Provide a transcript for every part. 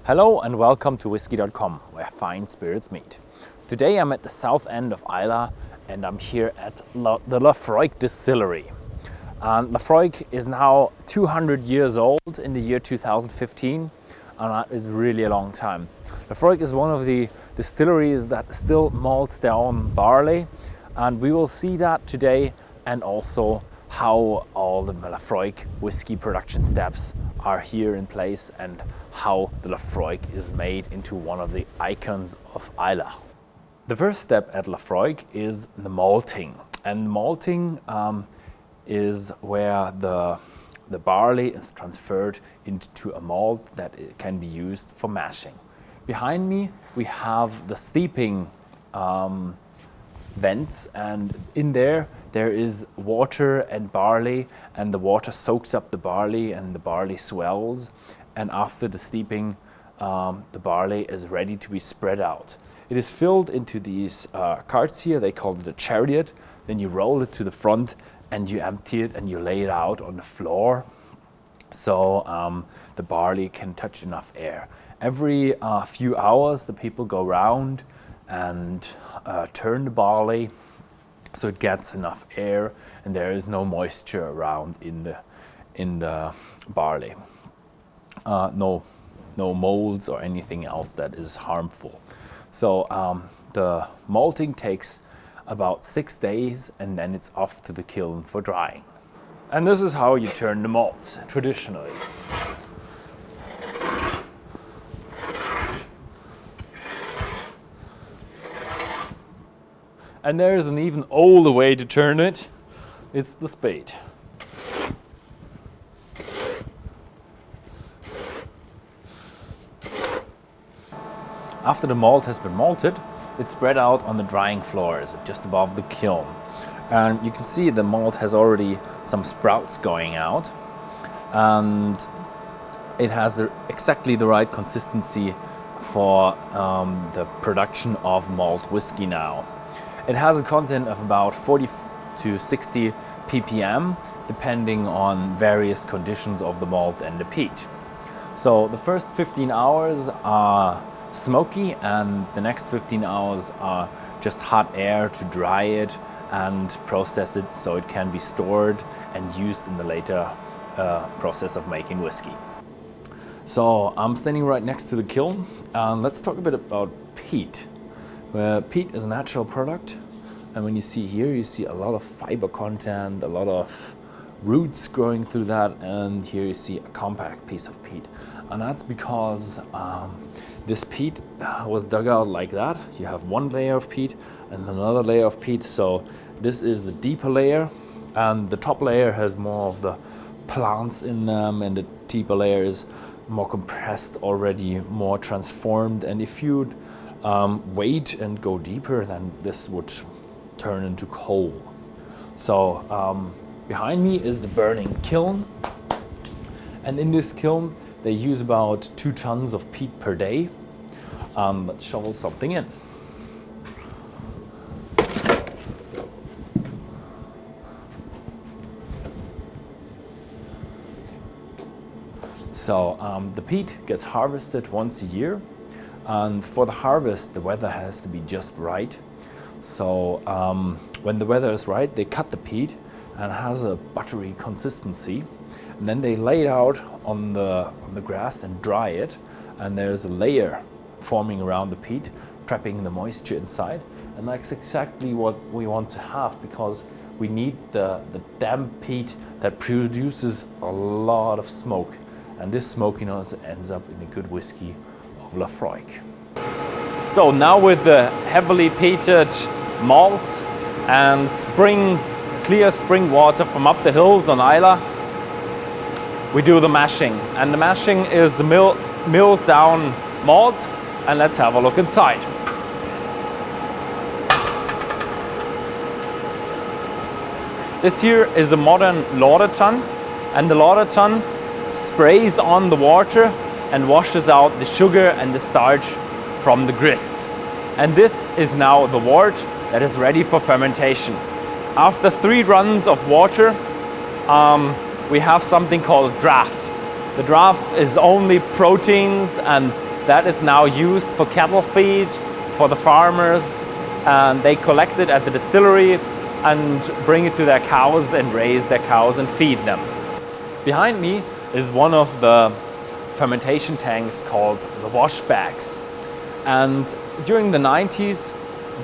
Hello and welcome to Whisky.com, where fine spirits meet. Today I'm at the south end of Islay and I'm here at the Laphroaig Distillery. Laphroaig is now 200 years old in the year 2015, and that is really a long time. Laphroaig is one of the distilleries that still malts their own barley, and we will see that today, and also how all the Laphroaig whiskey production steps are here in place and how the Laphroaig is made into one of the icons of Islay. The first step at Laphroaig is the malting, and malting is where the barley is transferred into a malt that can be used for mashing. Behind me we have the steeping vents, and in there is water and barley, and the water soaks up the barley and the barley swells, and after the steeping the barley is ready to be spread out. It is filled into these carts here, they call it a chariot. Then you roll it to the front and you empty it and you lay it out on the floor so the barley can touch enough air. Every few hours the people go around and turn the barley so it gets enough air and there is no moisture around in the barley. No molds or anything else that is harmful. So the malting takes about 6 days and then it's off to the kiln for drying. And this is how you turn the malts traditionally. And there is an even older way to turn it. It's the spade. After the malt has been malted, it's spread out on the drying floors just above the kiln. And you can see the malt has already some sprouts going out, and it has exactly the right consistency for the production of malt whiskey now. It has a content of about 40 to 60 ppm, depending on various conditions of the malt and the peat. So the first 15 hours are smoky, and the next 15 hours are just hot air to dry it and process it so it can be stored and used in the later process of making whiskey. So I'm standing right next to the kiln, and let's talk a bit about peat. Peat is a natural product, and when you see here, you see a lot of fiber content, a lot of roots growing through that, and here you see a compact piece of peat. And that's because this peat was dug out like that. You have one layer of peat and another layer of peat. So this is the deeper layer, and the top layer has more of the plants in them, and the deeper layer is more compressed already, more transformed. And if you'd wait and go deeper, then this would turn into coal. So behind me is the burning kiln, and in this kiln they use about 2 tons of peat per day. Let's shovel something in. So the peat gets harvested once a year, and for the harvest the weather has to be just right. So when the weather is right, they cut the peat and it has a buttery consistency, and then they lay it out on the grass and dry it, and there's a layer forming around the peat, trapping the moisture inside. And that's exactly what we want to have, because we need the damp peat that produces a lot of smoke, and this smokiness ends up in a good whiskey of Laphroaig. So now with the heavily peated malts and clear spring water from up the hills on Islay, we do the mashing. And the mashing is the milled down malt, and let's have a look inside. This here is a modern lauder tun, and the lauder tun sprays on the water and washes out the sugar and the starch from the grist. And this is now the wort that is ready for fermentation. After 3 runs of water, we have something called draft. The draft is only proteins and that is now used for cattle feed, for the farmers, and they collect it at the distillery and bring it to their cows and raise their cows and feed them. Behind me is one of the fermentation tanks called the wash bags. And during the 90s,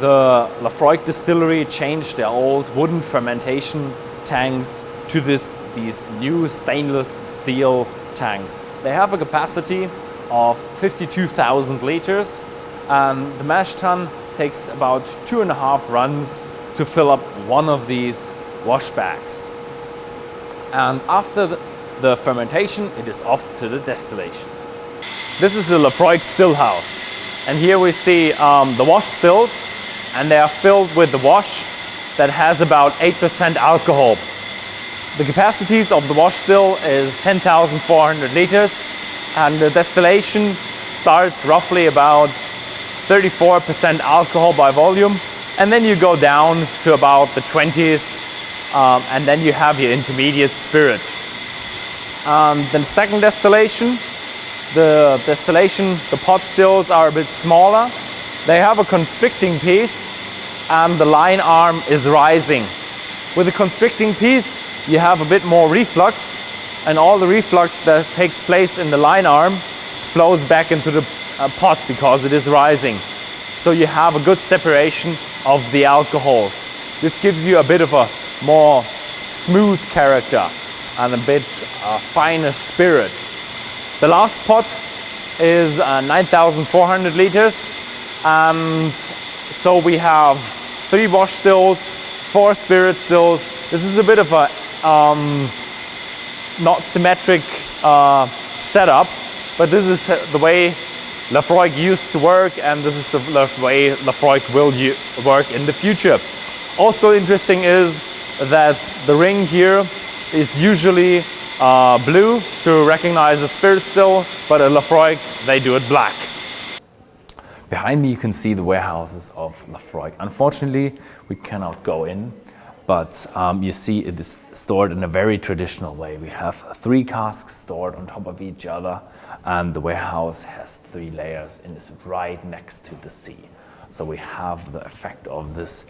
the Laphroaig Distillery changed their old wooden fermentation tanks to these new stainless steel tanks. They have a capacity of 52,000 liters, and the mash tun takes about 2.5 runs to fill up one of these wash bags. And after the fermentation, it is off to the distillation. This is a Laphroaig still house, and here we see the wash stills, and they are filled with the wash that has about 8% alcohol. The capacities of the wash still is 10,400 liters, and the distillation starts roughly about 34% alcohol by volume, and then you go down to about the 20s, and then you have your intermediate spirit. The second distillation, the pot stills are a bit smaller. They have a constricting piece, and the line arm is rising. With the constricting piece, you have a bit more reflux, and all the reflux that takes place in the line arm flows back into the pot because it is rising. So you have a good separation of the alcohols. This gives you a bit of a more smooth character and a bit finer spirit. The last pot is 9,400 liters, and so we have 3 wash stills, 4 spirit stills. This is a bit of a not symmetric setup, but this is the way Laphroaig used to work, and this is the way Laphroaig will work in the future. Also interesting is that the ring here is usually blue to recognize the spirit still, but at Laphroaig they do it black. Behind me you can see the warehouses of Laphroaig. Unfortunately, we cannot go in, but you see it is stored in a very traditional way. We have 3 casks stored on top of each other, and the warehouse has 3 layers and is right next to the sea. So we have the effect of this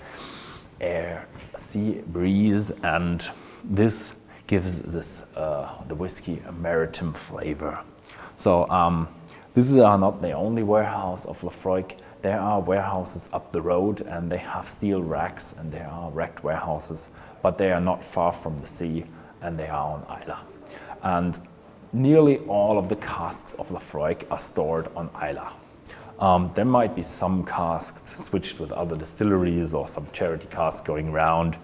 air, sea breeze, and this gives this the whiskey a maritime flavor. So this is not the only warehouse of Laphroaig. There are warehouses up the road, and they have steel racks, and there are racked warehouses, but they are not far from the sea, and they are on Islay. And nearly all of the casks of Laphroaig are stored on Islay. There might be some casks switched with other distilleries or some charity casks going around.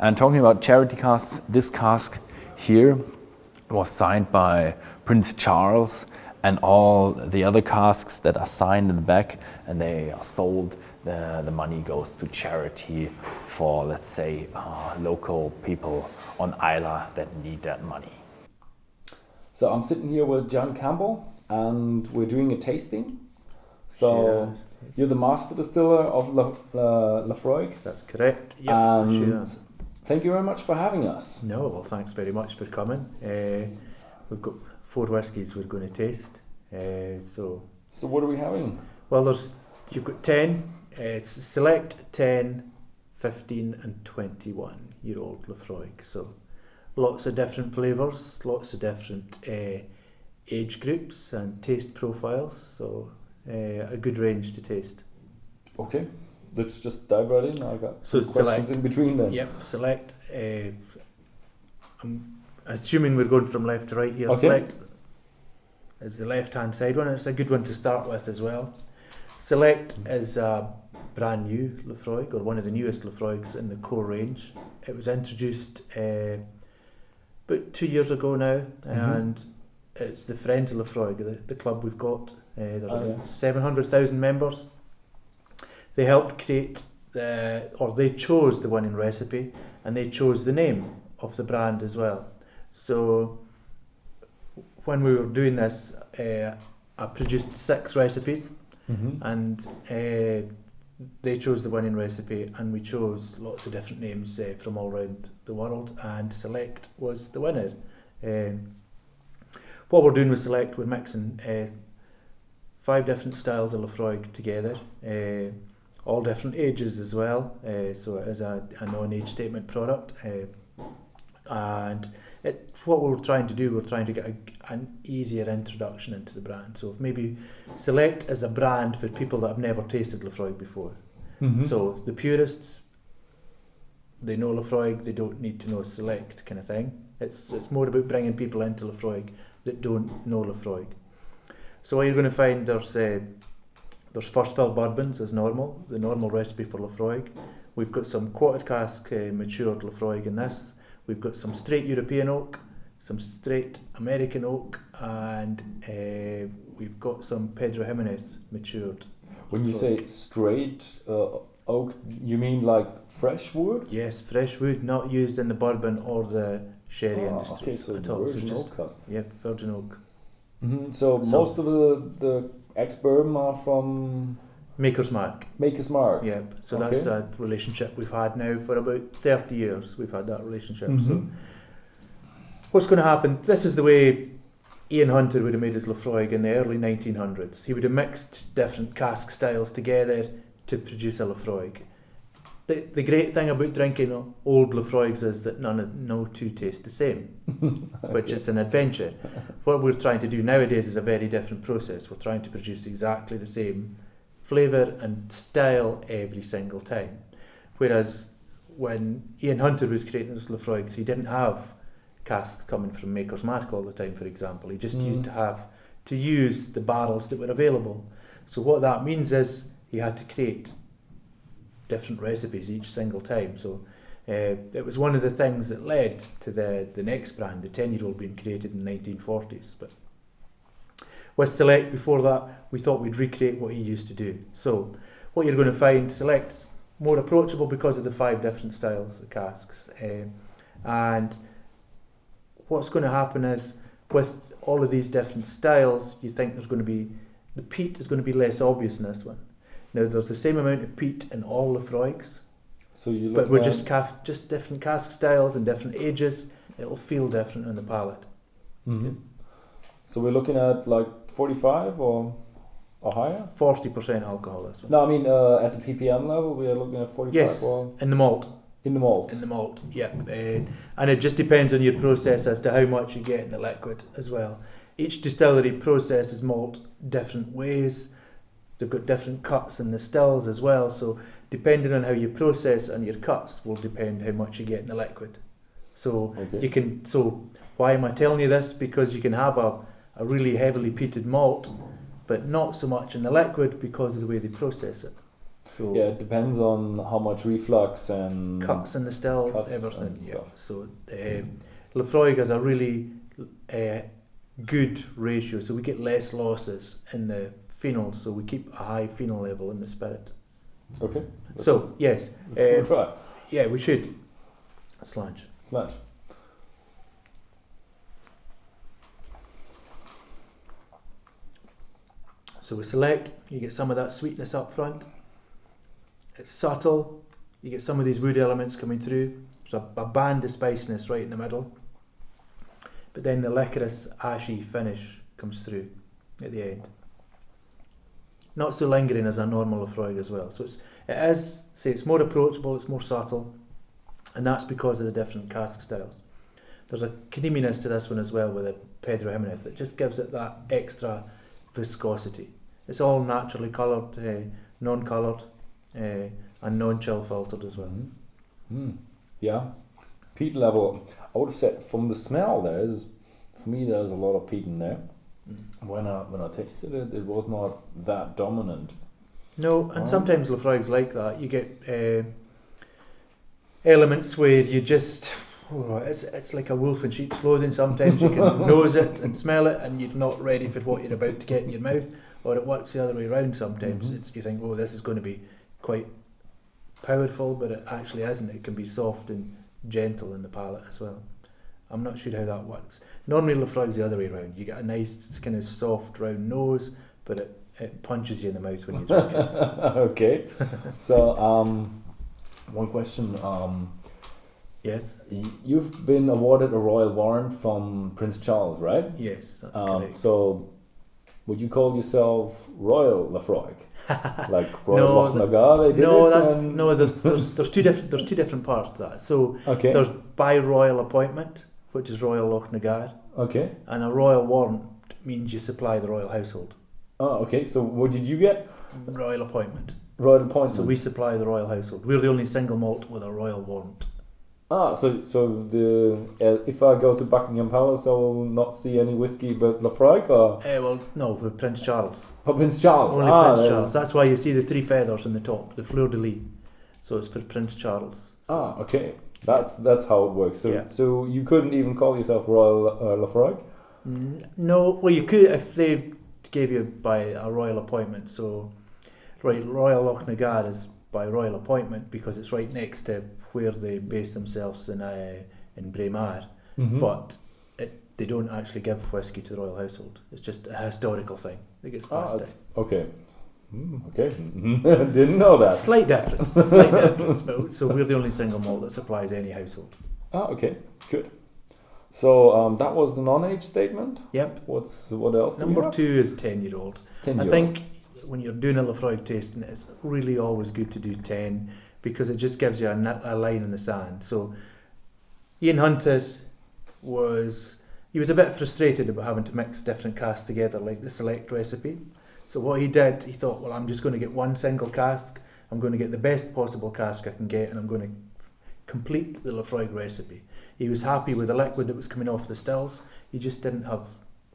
And talking about charity casks, this cask here was signed by Prince Charles, and all the other casks that are signed in the back and they are sold, the money goes to charity for, let's say, local people on Islay that need that money. So I'm sitting here with John Campbell, and we're doing a tasting. So you're the master distiller of Laphroaig. That's correct. Yep. And thank you very much for having us. No, well, thanks very much for coming. We've got 4 whiskies we're going to taste. So what are we having? Well, you've got 10. Select 10, 15 and 21-year-old Laphroaig. So lots of different flavours, lots of different age groups and taste profiles. So a good range to taste. Okay, let's just dive right in. I've got some questions select, in between then. Yep, select. I'm assuming we're going from left to right here. Okay. Select is the left-hand side one. It's a good one to start with as well. Select is a brand new Laphroaig, or one of the newest Laphroaigs in the core range. It was introduced about 2 years ago now, and it's the Friends of Laphroaig, the club we've got. There's 700,000 members. They helped create they chose the winning recipe, and they chose the name of the brand as well. So when we were doing this, I produced 6 recipes, and they chose the winning recipe, and we chose lots of different names from all around the world, and Select was the winner. What we're doing with Select, we're mixing 5 different styles of Laphroaig together, all different ages as well, so it is a non-age statement product, and what we're trying to do, we're trying to get an easier introduction into the brand. So maybe Select is a brand for people that have never tasted Laphroaig before. So the purists, they know Laphroaig, they don't need to know Select kind of thing. It's more about bringing people into Laphroaig that don't know Laphroaig. So what you're going to find, there's first fill bourbons as normal, the normal recipe for Laphroaig. We've got some quarter cask matured Laphroaig in this. We've got some straight European oak, some straight American oak, and we've got some Pedro Jimenez matured. When you say straight oak, you mean like fresh wood? Yes, fresh wood, not used in the bourbon or the sherry industry. Okay, so at all. virgin So just, oak cask. Yep, virgin oak. So most of the ex-bourbon are from Maker's Mark. Maker's Mark. Yep. So Okay. that's a relationship we've had now for about 30 years. We've had that relationship. So what's going to happen? This is the way Ian Hunter would have made his Laphroaig in the early 1900s. He would have mixed different cask styles together to produce a Laphroaig. The great thing about drinking old Laphroaigs is that no two taste the same, which is an adventure. What we're trying to do nowadays is a very different process. We're trying to produce exactly the same flavour and style every single time. Whereas when Ian Hunter was creating his Laphroaigs, he didn't have casks coming from Maker's Mark all the time, for example. He just used to have to use the barrels that were available. So what that means is he had to create different recipes each single time. So it was one of the things that led to the next brand, the 10-year-old, being created in the 1940s. But with Select, before that, we thought we'd recreate what he used to do. So what you're going to find, Select's more approachable because of the 5 different styles of casks. And what's going to happen is, with all of these different styles, you think there's going to be, the peat is going to be less obvious in this one. Now there's the same amount of peat in all Laphroaigs, So you but we're just different cask styles and different ages. It'll feel different on the palate. So we're looking at like 45 or higher? 40% alcohol, this one. No, I mean at the ppm level we are looking at 45 Yes, or in the malt. in the malt. In the malt, yep. And it just depends on your process as to how much you get in the liquid as well. Each distillery processes malt different ways. They've got different cuts in the stills as well, so depending on how you process and your cuts will depend how much you get in the liquid. So you can. So why am I telling you this? Because you can have a really heavily peated malt, but not so much in the liquid because of the way they process it. So Yeah, it depends on how much reflux and cuts in the stills, cuts everything. and stuff. So Laphroaig has a really good ratio, so we get less losses in the phenol, so we keep a high phenol level in the spirit. Okay. So yes, Let's try. yeah, we should. Slange. Slange. So we select, you get some of that sweetness up front. It's subtle, you get some of these wood elements coming through. There's a band of spiciness right in the middle. But then the licorice, ashy finish comes through at the end. Not so lingering as a normal Laphroaig as well. So it's more approachable, it's more subtle, and that's because of the different cask styles. There's a creaminess to this one as well with the Pedro Jimenez that just gives it that extra viscosity. It's all naturally coloured, non-coloured, and non-chill filtered as well. Yeah. Peat level, I would have said from the smell there's a lot of peat in there. When I tasted it, it was not that dominant. No, and sometimes Laphroaig's like that. You get elements where you just, it's like a wolf in sheep's clothing. Sometimes you can nose it and smell it, and you're not ready for what you're about to get in your mouth. Or it works the other way around. Sometimes you think, oh, this is going to be quite powerful, but it actually isn't. It can be soft and gentle in the palate as well. I'm not sure how that works. Normally Laphroaig's the other way around. You get a nice kind of soft round nose, but it punches you in the mouth when you drink it. Okay. So one question. Yes. You've been awarded a royal warrant from Prince Charles, right? Yes, that's correct. So would you call yourself Royal Laphroaig? Like Royal No, Lochnagar, they did No, it? that's and- no. There's two different parts to that. So Okay. there's by royal appointment, which is Royal Lochnagar, Okay. and a royal warrant means you supply the royal household. Oh, okay. So what did you get? Royal appointment. Royal appointment. So we supply the royal household. We're the only single malt with a royal warrant. So the if I go to Buckingham Palace, I will not see any whiskey but Laphroaig or Well, no, for Prince Charles. for Prince Charles. Only Prince there's- Charles. That's why you see the 3 feathers in the top, the fleur de lis. So it's for Prince Charles. Okay. That's how it works. So Yeah. so you couldn't even call yourself Royal Laphroaig? No, well, you could if they gave you by a royal appointment. So, right, Royal Lochnagar is by royal appointment because it's right next to where they base themselves in Braemar. Mm-hmm. But they don't actually give whiskey to the royal household. It's just a historical thing that gets passed That's okay. Okay. Didn't know down. that. Slight difference. But, so we're the only single malt that supplies any household. Okay. Good. So that was the non-age statement. Yep. What else? do we Number have? 2 is 10-year-old. 10-year-old. I think when you're doing a Laphroaig tasting, it's really always good to do 10 because it just gives you a line in the sand. So Ian Hunter was a bit frustrated about having to mix different casks together like the select recipe. So what he did, he thought, well, I'm just going to get one single cask, I'm going to get the best possible cask I can get, and I'm going to complete the Laphroaig recipe. He was happy with the liquid that was coming off the stills, he just didn't have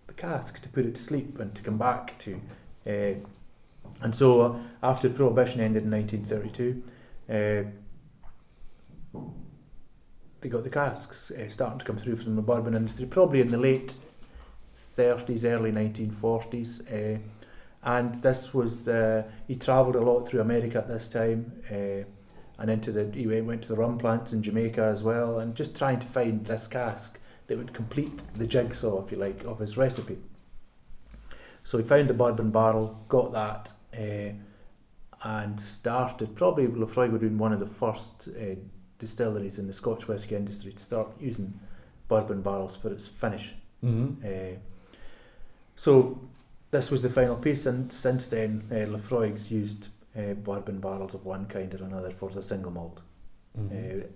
the cask to put it to sleep and to come back to. And so after Prohibition ended in 1932, they got the casks starting to come through from the bourbon industry, probably in the late 30s, early 1940s. And this was he travelled a lot through America at this time, and he went to the rum plants in Jamaica as well, and just trying to find this cask that would complete the jigsaw, if you like, of his recipe. So he found the bourbon barrel, got that, and started. Probably Laphroaig would have been one of the first distilleries in the Scotch whisky industry to start using bourbon barrels for its finish. Mm-hmm. So this was the final piece, and since then Laphroaig's used bourbon barrels of one kind or another for the single malt. Mm-hmm.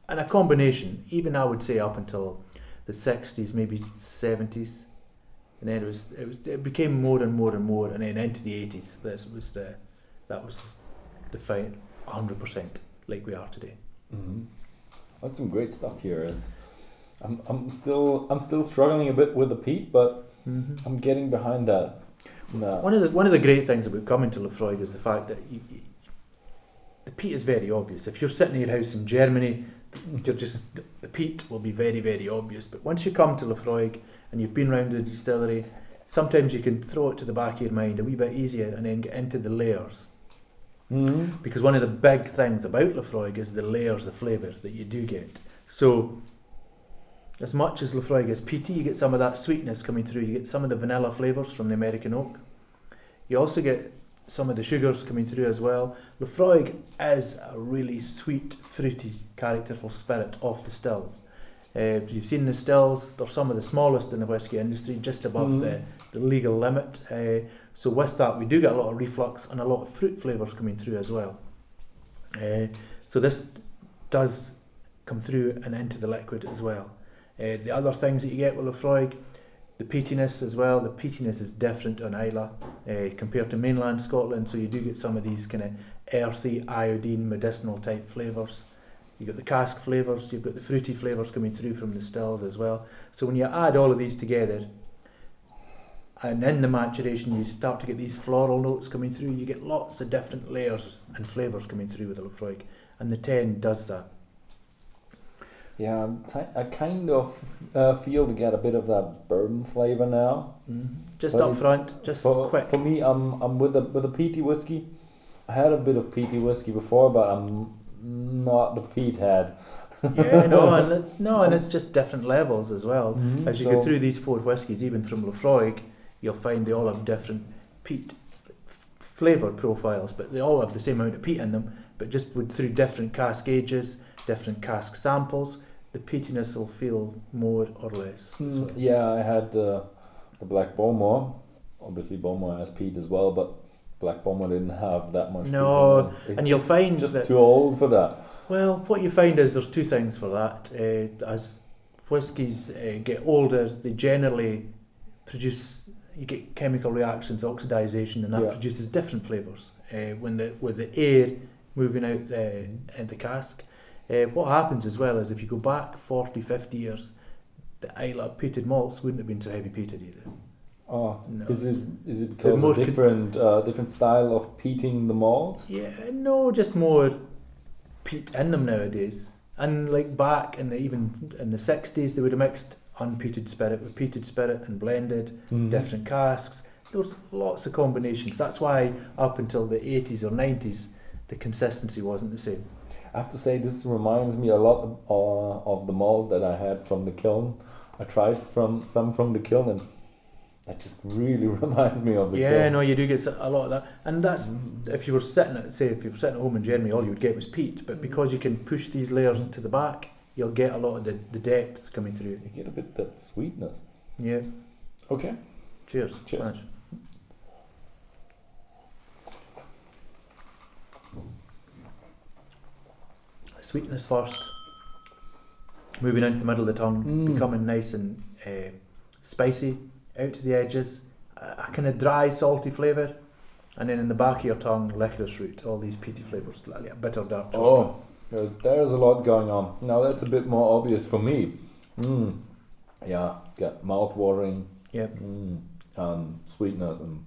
And a combination, even I would say up until the 60s, maybe 70s, and then it became more and more and more, and then into the 80s. That was the final 100% like we are today. Mm-hmm. That's some great stuff here. I'm still struggling a bit with the peat, but I'm getting behind that. No. One of the great things about coming to Laphroaig is the fact that the peat is very obvious. If you're sitting in your house in Germany, the peat will be very, very obvious. But once you come to Laphroaig and you've been round the distillery, sometimes you can throw it to the back of your mind a wee bit easier and then get into the layers. Mm-hmm. Because one of the big things about Laphroaig is the layers of flavour that you do get. So as much as Laphroaig is peaty, you get some of that sweetness coming through. You get some of the vanilla flavours from the American oak. You also get some of the sugars coming through as well. Laphroaig is a really sweet, fruity, characterful spirit off the stills. If you've seen the stills, they're some of the smallest in the whisky industry, just above the legal limit. So with that, we do get a lot of reflux and a lot of fruit flavours coming through as well. So this does come through and into the liquid as well. The other things that you get with Laphroaig, the peatiness as well. The peatiness is different on Islay compared to mainland Scotland, so you do get some of these kind of earthy, iodine, medicinal type flavours. You've got the cask flavours, you've got the fruity flavours coming through from the stills as well. So when you add all of these together, and in the maturation you start to get these floral notes coming through, you get lots of different layers and flavours coming through with the Laphroaig, and the 10 does that. Yeah, I kind of feel to get a bit of that bourbon flavour now. Just But up front, just quick. For me, I'm with a peaty whiskey. I had a bit of peaty whiskey before, but I'm not the peat head. Yeah, and it's just different levels as well. As you go through these 4 whiskies, even from Laphroaig, you'll find they all have different peat flavour profiles, but they all have the same amount of peat in them, but just through different cask ages, different cask samples, the peatiness will feel more or less. Yeah, I had the Black Bowmore obviously Bomber has peat as well, but Black Bomber didn't have that much. No, peat and you'll find just that, too old for that. well, what you find is there's two things for that. As whiskies get older, they generally produce, you get chemical reactions, oxidization, and that produces different flavours with the air moving out in the cask. What happens as well is if you go back 40, 50 years, the Islay peated malts wouldn't have been so heavy peated either. Oh, No. is it because of different style of peating the malt? Yeah, no, just more peat in them nowadays. And like back even in the 60s, they would have mixed unpeated spirit with peated spirit and blended different casks. There's lots of combinations. That's why up until the 80s or 90s, the consistency wasn't the same. I have to say, this reminds me a lot of the malt that I had from the kiln. I tried some from the kiln, and that just really reminds me of the kiln. Yeah, no, you do get a lot of that. And that's, if you were sitting at home in Germany, all you would get was peat. But because you can push these layers to the back, you'll get a lot of the depth coming through. You get a bit that sweetness. Yeah. Okay. Cheers. Cheers. Thanks. Sweetness first, moving into the middle of the tongue, becoming nice and spicy out to the edges, a kind of dry, salty flavour, and then in the back of your tongue, licorice root, all these peaty flavours, like a bitter dark chocolate. There's a lot going on. Now that's a bit more obvious for me. Yeah, got mouth watering. Yep. And sweetness and.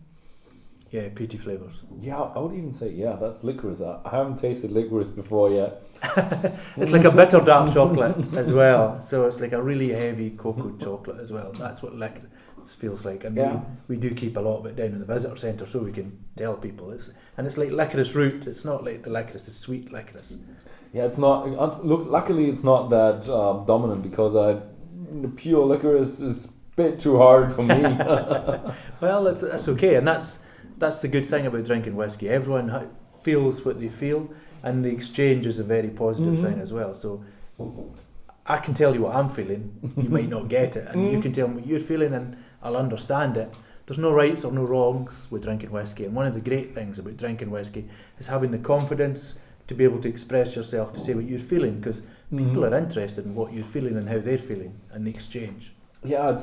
Yeah, peaty flavours. Yeah, I would even say, that's licorice. I haven't tasted licorice before yet. It's like a bitter dark chocolate as well. So it's like a really heavy cocoa chocolate as well. That's what licorice feels like. And we do keep a lot of it down in the visitor centre so we can tell people. It's like licorice root. It's not like the licorice, the sweet licorice. Yeah, it's not. Look, luckily it's not that dominant, because the pure licorice is a bit too hard for me. Well, that's okay. And that's the good thing about drinking whiskey. Everyone feels what they feel, and the exchange is a very positive thing as well. So I can tell you what I'm feeling. You might not get it, and you can tell me what you're feeling, and I'll understand it. There's no rights or no wrongs with drinking whiskey, and one of the great things about drinking whiskey is having the confidence to be able to express yourself, to say what you're feeling, because people are interested in what you're feeling and how they're feeling, and the exchange. Yeah,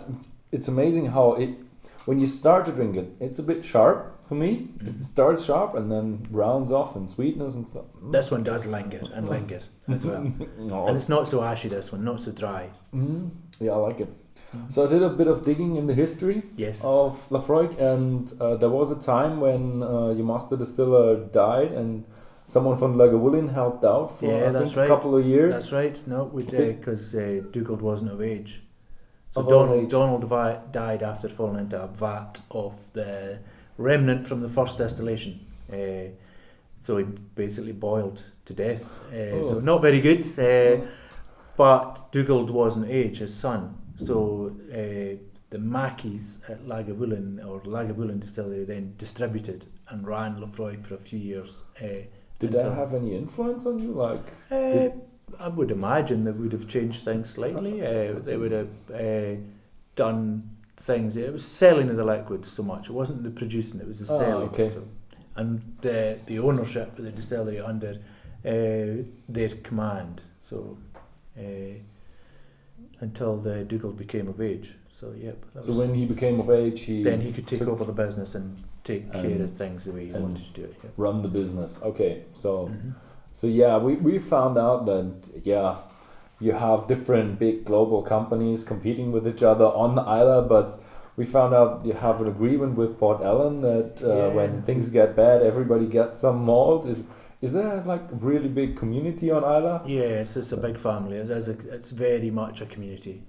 it's amazing how when you start to drink it, it's a bit sharp for me. It starts sharp and then rounds off in sweetness and stuff. This one does linger as well. And it's not so ashy, this one, not so dry. Yeah, I like it. So I did a bit of digging in the history of Laphroaig, and there was a time when your master distiller died, and someone from Lagavulin helped out for a couple of years. That's right. No, we did, because Dougal wasn't of age. So Of Donald died after falling into a vat of the remnant from the first distillation. So he basically boiled to death. So not very good. But Dougal wasn't age, his son. So the Mackies at Lagavulin Distillery then distributed and ran Laphroaig for a few years. Did that have any influence on you? I would imagine they would have changed things slightly. They would have done things. It was selling of the liquid so much. It wasn't the producing, it was the selling. Okay. So, and the ownership of the distillery under their command. So until the Dougal became of age. So So when he became of age, then he could take over the business and take care of things the way he wanted to do it. Run the business. Okay, so. So we found out that you have different big global companies competing with each other on the Islay, but we found out you have an agreement with Port Ellen that when things get bad, everybody gets some malt. Is there like a really big community on Islay? Yes, it's a big family. It's very much a community.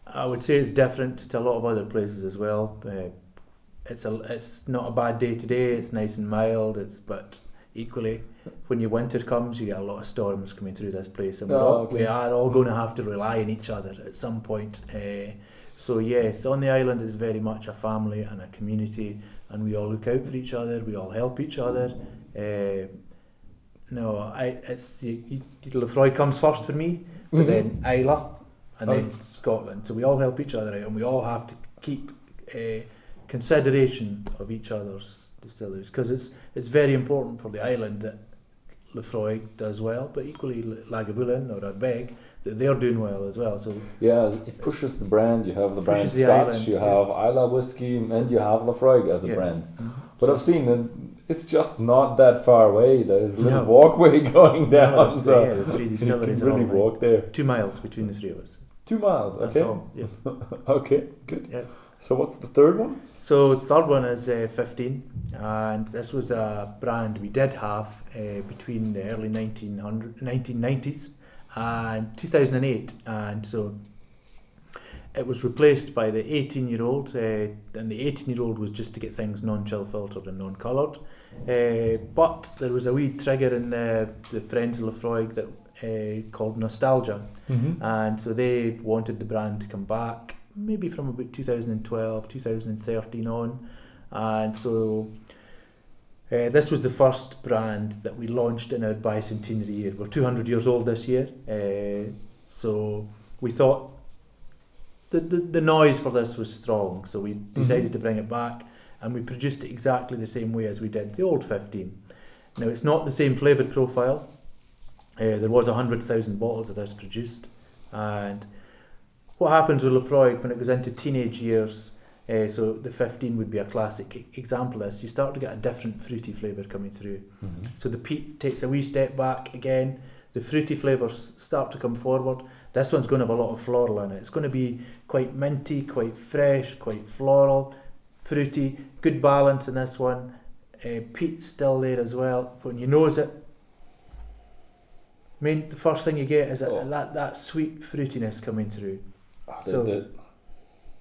I would say it's different to a lot of other places as well. It's not a bad day today. It's nice and mild. But equally, when your winter comes, you get a lot of storms coming through this place, and we are all going to have to rely on each other at some point. So yes, on the island is very much a family and a community, and we all look out for each other. We all help each other. Laphroaig comes first for me, but then Islay, and then Scotland. So we all help each other out, and we all have to keep consideration of each other's distilleries, because it's very important for the island that Laphroaig does well, but equally Lagavulin or Laphroaig, that they're doing well as well. So yeah, it pushes the brand. You have the brand Pushes the Scotch, island, you yeah. have Islay whiskey, and you have Laphroaig as a yes. brand. Mhm. But So- I've seen that it's just not that far away. There's a little No. walkway going down, No, it's- so, yeah, the three so you distilleries can are all really like walk there. 2 miles between the three of us. 2 miles, That's okay. all. Yeah. Okay, good. Yeah. So what's the third one? So the third one is 15, and this was a brand we did have between the early 1990s and 2008, and so it was replaced by the 18-year-old, and the 18-year-old was just to get things non-chill filtered and non-coloured, but there was a wee trigger in the Friends of Laphroaig that called nostalgia, and so they wanted the brand to come back maybe from about 2012, 2013 on, and so this was the first brand that we launched in our bicentenary year. We're 200 years old this year, so we thought the noise for this was strong, so we decided to bring it back, and we produced it exactly the same way as we did the old 15. Now it's not the same flavoured profile. There was 100,000 bottles of this produced, and what happens with Laphroaig when it goes into teenage years, so the 15 would be a classic example of this, you start to get a different fruity flavour coming through. So the peat takes a wee step back again, the fruity flavours start to come forward. This one's going to have a lot of floral in it. It's going to be quite minty, quite fresh, quite floral, fruity, good balance in this one. Peat's still there as well. When you nose it, the first thing you get is that sweet fruitiness coming through. So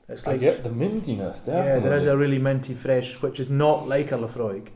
it's I like, get the mintiness, definitely. yeah, there is a really minty fresh, which is not like a Laphroaig.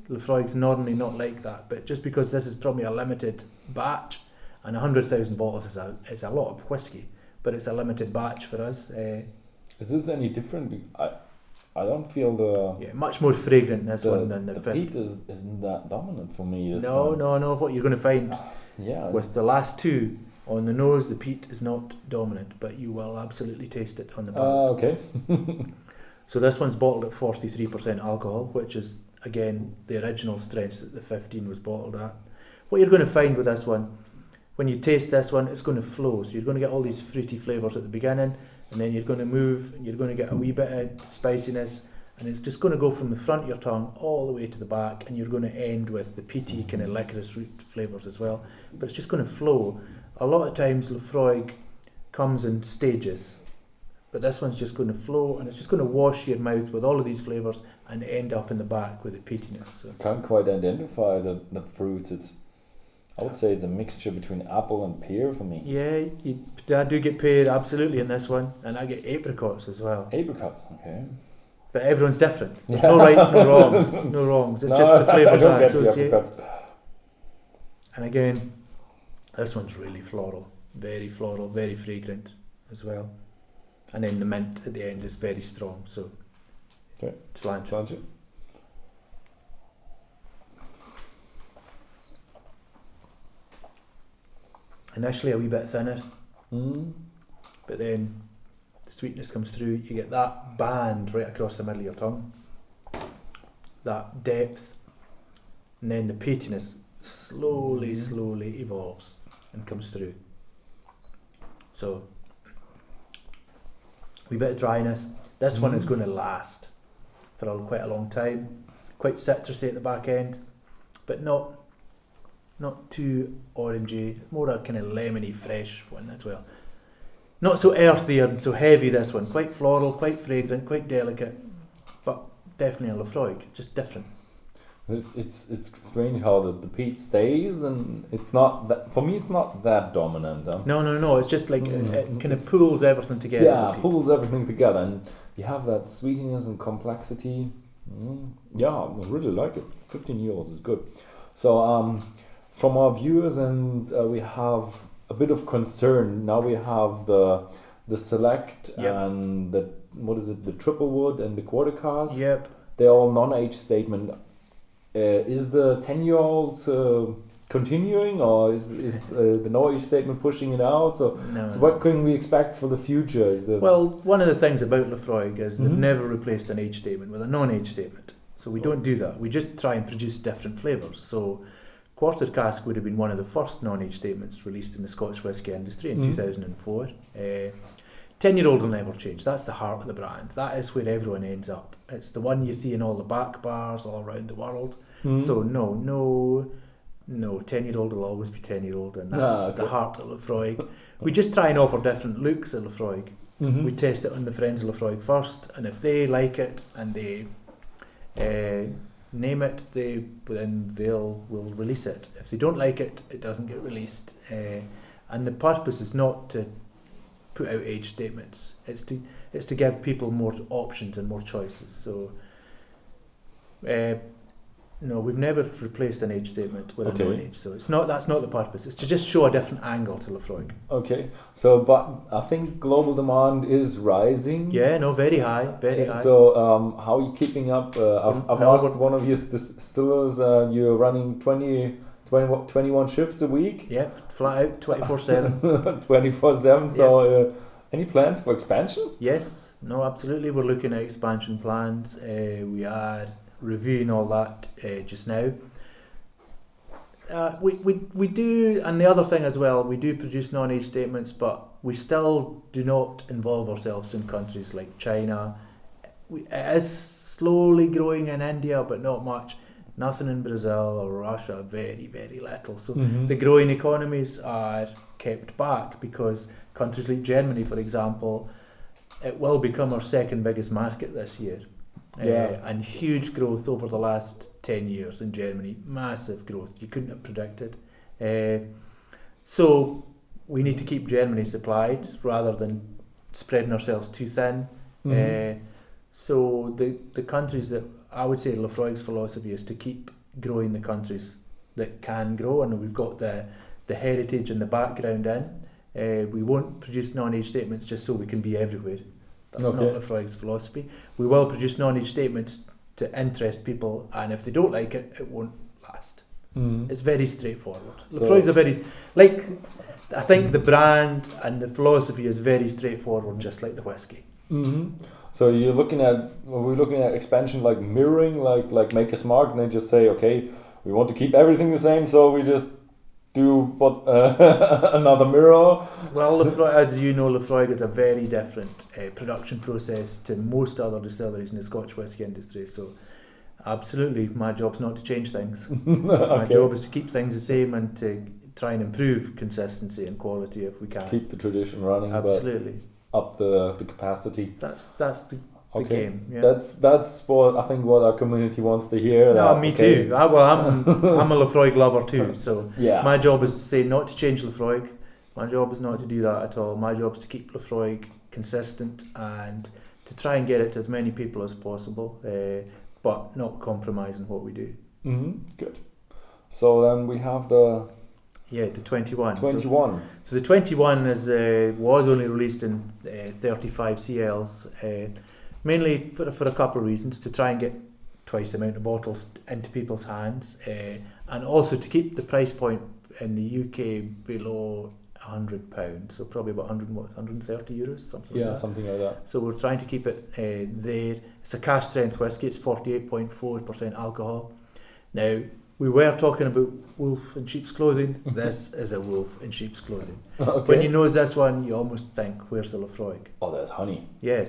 Laphroaig's normally not like that, but just because this is probably a limited batch, and 100,000 bottles is a lot of whiskey, but it's a limited batch for us. Is this any different? I don't feel the Much more fragrant this one than the 50. peat isn't that dominant for me this No. What you're going to find Yeah. with the last two on the nose, the peat is not dominant, but you will absolutely taste it on the palate. Okay. So this one's bottled at 43% alcohol, which is again the original strength that the 15 was bottled at. What you're going to find with this one, when you taste this one, it's going to flow. So you're going to get all these fruity flavours at the beginning, and then you're going to move, and you're going to get a wee bit of spiciness, and it's just going to go from the front of your tongue all the way to the back, and you're going to end with the peaty kind of licorice root flavours as well. But it's just going to flow. A lot of times Laphroaig comes in stages, but this one's just going to flow, and it's just going to wash your mouth with all of these flavours and end up in the back with the peatiness. So. Can't quite identify the fruits. I would say it's a mixture between apple and pear for me. Yeah, I do get pear absolutely in this one, and I get apricots as well. Apricots, okay. But everyone's different. There's no rights, no wrongs. No wrongs. It's just the flavours I associate. And again, this one's really floral, very fragrant as well. And then the mint at the end is very strong, so Okay. cilantro. Initially a wee bit thinner, but then the sweetness comes through. You get that band right across the middle of your tongue, that depth, and then the peatiness slowly evolves and comes through. So, wee bit of dryness. This one is going to last for quite a long time. Quite citrusy at the back end, but not too orangey. More a kind of lemony, fresh one as well. Not so earthy and so heavy. This one quite floral, quite fragrant, quite delicate, but definitely a Laphroaig, just different. It's strange how the peat stays, and it's not that, for me. It's not that dominant. Huh? No. It's just like it kind of pulls everything together. Yeah, pulls everything together, and you have that sweetness and complexity. Yeah, I really like it. 15 years is good. So from our viewers, and we have a bit of concern. Now we have the select and the triple wood and the quarter cast. Yep. They're all non-age statement. Is the 10-year-old continuing, or is the no age statement pushing it out? So No. so what can we expect for the future? Is the Well, one of the things about Laphroaig is they've Mhm. never replaced an age statement with a non-age statement. So we don't do that. We just try and produce different flavours. So Quarter Cask would have been one of the first non-age statements released in the Scotch whisky industry in Mhm. 2004. 10-year-old will never change. That's the heart of the brand. That is where everyone ends up. It's the one you see in all the back bars all around the world. Mhm. So no, 10-year-old will always be 10-year-old, and that's the heart of Laphroaig. We just try and offer different looks at Laphroaig. Mhm. We test it on the friends of Laphroaig first, and if they like it and they name it, then we'll release it. If they don't like it, it doesn't get released. And the purpose is not to put out age statements. It's to give people more options and more choices. So, no, we've never replaced an age statement with Okay. a non-age. So that's not the purpose. It's to just show a different angle to Laphroaig. Okay, so but I think global demand is rising. Yeah, no, very high, very high. So how are you keeping up? I've No, asked one of your distillers. You're running 21 shifts a week. Yep, flat out, 24/7. 24/7. So any plans for expansion? Yes, no, absolutely. We're looking at expansion plans. We are reviewing all that just now. We do, and the other thing as well, we do produce non-age statements, but we still do not involve ourselves in countries like China. It is slowly growing in India, but not much. Nothing in Brazil or Russia, very, very little. So Mhm. the growing economies are kept back because countries like Germany, for example, it will become our second biggest market this year. Yeah. And huge growth over the last 10 years in Germany. Massive growth. You couldn't have predicted. So we need to keep Germany supplied rather than spreading ourselves too thin. Mhm. So the countries that I would say Laphroaig's philosophy is to keep growing the countries that can grow, and we've got the heritage and the background in. We won't produce non-age statements just so we can be everywhere. That's Okay. not Laphroaig's philosophy. We will produce non-age statements to interest people, and if they don't like it, it won't last. Mhm. It's very straightforward. So- Laphroaig's I think the brand and the philosophy is very straightforward, just like the whiskey. Mhm. So we're looking at expansion like mirroring, like make a smart, and then just say, okay, we want to keep everything the same, so we just do what another mirror. Well, as you know, Laphroaig is a very different production process to most other distilleries in the Scotch whisky industry. So, absolutely, my job's not to change things. My Okay. job is to keep things the same and to try and improve consistency and quality if we can. Keep the tradition running, Absolutely, but up the capacity. that's the Okay. game. Yeah. That's what I think what our community wants to hear. No, that, me okay, too. I'm a Laphroaig lover too. So Yeah. my job is to say not to change Laphroaig. My job is not to do that at all. My job is to keep Laphroaig consistent and to try and get it to as many people as possible, but not compromising what we do. Good. So then we have the Yeah, the 21. 21. So the 21 was only released in 35 CLs, mainly for a couple of reasons, to try and get twice the amount of bottles into people's hands, and also to keep the price point in the UK below £100, so probably about 130 euros, something like that. Something like that. So we're trying to keep it there. It's a cask strength whisky. It's 48.4% alcohol. Now, we were talking about wolf in sheep's clothing. This is a wolf in sheep's clothing. Okay. When you nose this one, you almost think, where's the Laphroaig? Oh, there's honey. Yeah,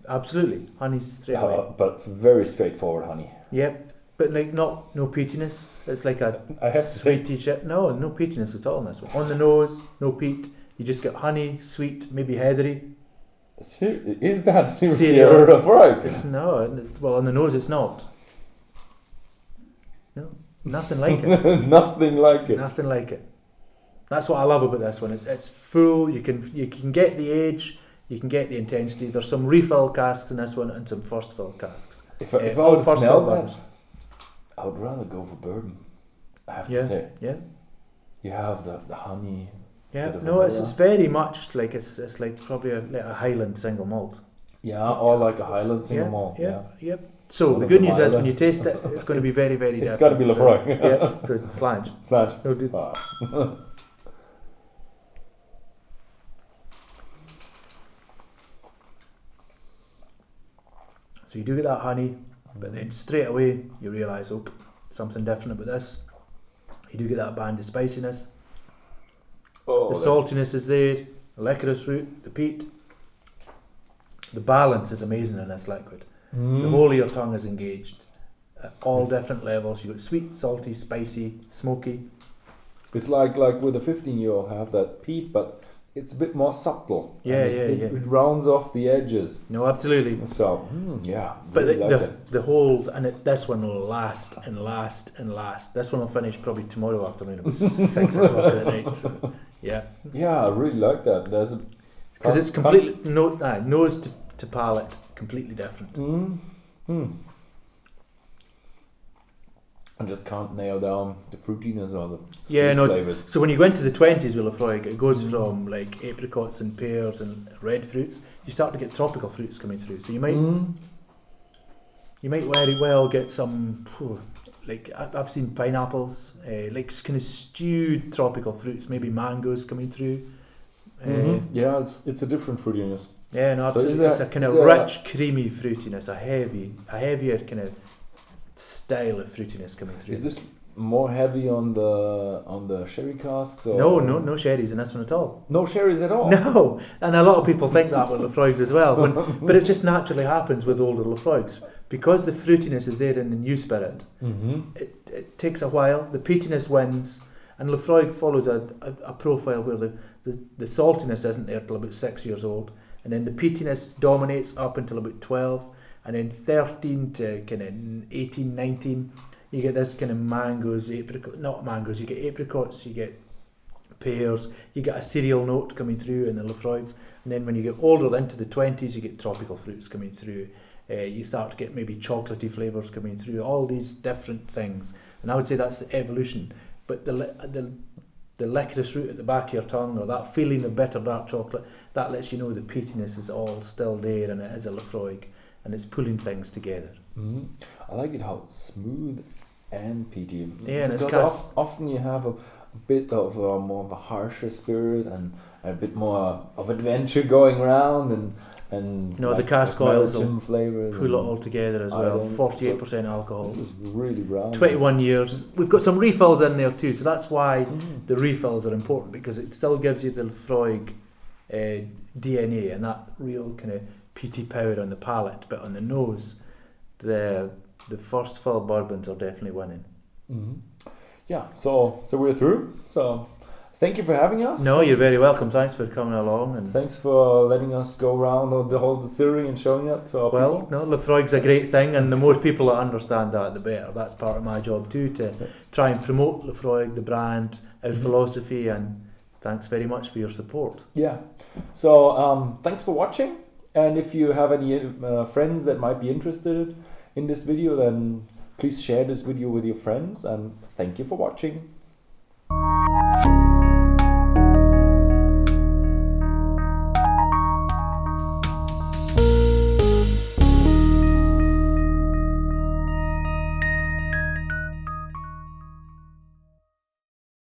absolutely. Honey's straight away. But very straightforward honey. Yep, but like no peatiness. It's like a I have to say, sweet t-shirt. No peatiness at all in this one. On the nose, no peat. You just get honey, sweet, maybe heathery. is that seriously Cereal. a Laphroaig? Well, on the nose it's not. No, nothing like it. Nothing like it. Nothing like it. That's what I love about this one. It's full. You can get the age. You can get the intensity. There's some refill casks in this one and some first fill casks. If I all would first smell fill that, ones. I would rather go for bourbon. I have Yeah, to say. yeah. You have the honey. Yeah, bit of no, it's vanilla. very much like it's like probably like a Highland single malt. Yeah, or like a Highland single malt. Yeah, yep. So One the of good them news is either. when you taste it, it's going to be very, very different. It's got to be Laphroaig. So, yeah, so slange. Slange. No good. Ah. So you do get that honey, but then straight away you realise, oh, something different about this. You do get that band of spiciness. Oh, The saltiness is there, the licorice root, the peat. The balance is amazing in this liquid. The whole of your tongue is engaged at all different levels. You've got sweet, salty, spicy, smoky. It's like with a 15-year-old have that peat, but it's a bit more subtle. Yeah, And yeah. It rounds off the edges. No, absolutely. So, yeah. But really like the it. the whole, and this one will last and last and last. This one will finish probably tomorrow afternoon about 6 o'clock at night. So, yeah. Yeah, I really like that. There's a Because it's completely, nose to palate, completely different. I just can't nail down the fruitiness or the Yeah, sweet no. flavors. So when you go into the 20s with Laphroaig, it goes from like apricots and pears and red fruits. You start to get tropical fruits coming through. So you might very well get some, like I've seen pineapples, like kind of stewed tropical fruits, maybe mangoes coming through. Yeah, it's a different fruitiness. Yeah, no, So absolutely. is It's a kind of there- rich, creamy fruitiness, a heavier kind of style of fruitiness coming through. Is this more heavy on the sherry casks? Or? No sherries in this one at all. No sherries at all? No, and a lot of people think that with Laphroaigs as well, but it just naturally happens with older Laphroaigs. Because the fruitiness is there in the new spirit, it takes a while, the peatiness wins, and Laphroaig follows a profile where the saltiness isn't there till about 6 years old, and then the peatiness dominates up until about 12, and then 13 to kind of 18, 19, you get this kind of mangoes, you get apricots, you get pears, you get a cereal note coming through in the Laphroaigs, and then when you get older into the 20s, you get tropical fruits coming through. You start to get maybe chocolatey flavours coming through, all these different things, and I would say that's the evolution. But the licorice root at the back of your tongue, or that feeling of bitter dark chocolate, that lets you know the peatiness is all still there, and it is a Laphroaig, and it's pulling things together. I like it how smooth and peaty. Yeah, and it's because often you have a bit of more of a harsher spirit and a bit more of adventure going around and No, the cask oils will flavors pull it all together as well. 48% alcohol. This is really brown. 21 years. We've got some refills in there too, so that's why the refills are important, because it still gives you the Laphroaig DNA and that real kind of peaty power on the palate, but on the nose, the first fill bourbons are definitely winning. Yeah, so we're through. So thank you for having us. No, you're very welcome. Thanks for coming along. And Thanks for letting us go around on the whole distillery and showing it to our people. no, Laphroaig's a great thing, and the more people that understand that, the better. That's part of my job too, to try and promote Laphroaig, the brand, our philosophy, and thanks very much for your support. Yeah. So thanks for watching. And if you have any friends that might be interested in this video, then please share this video with your friends. And thank you for watching.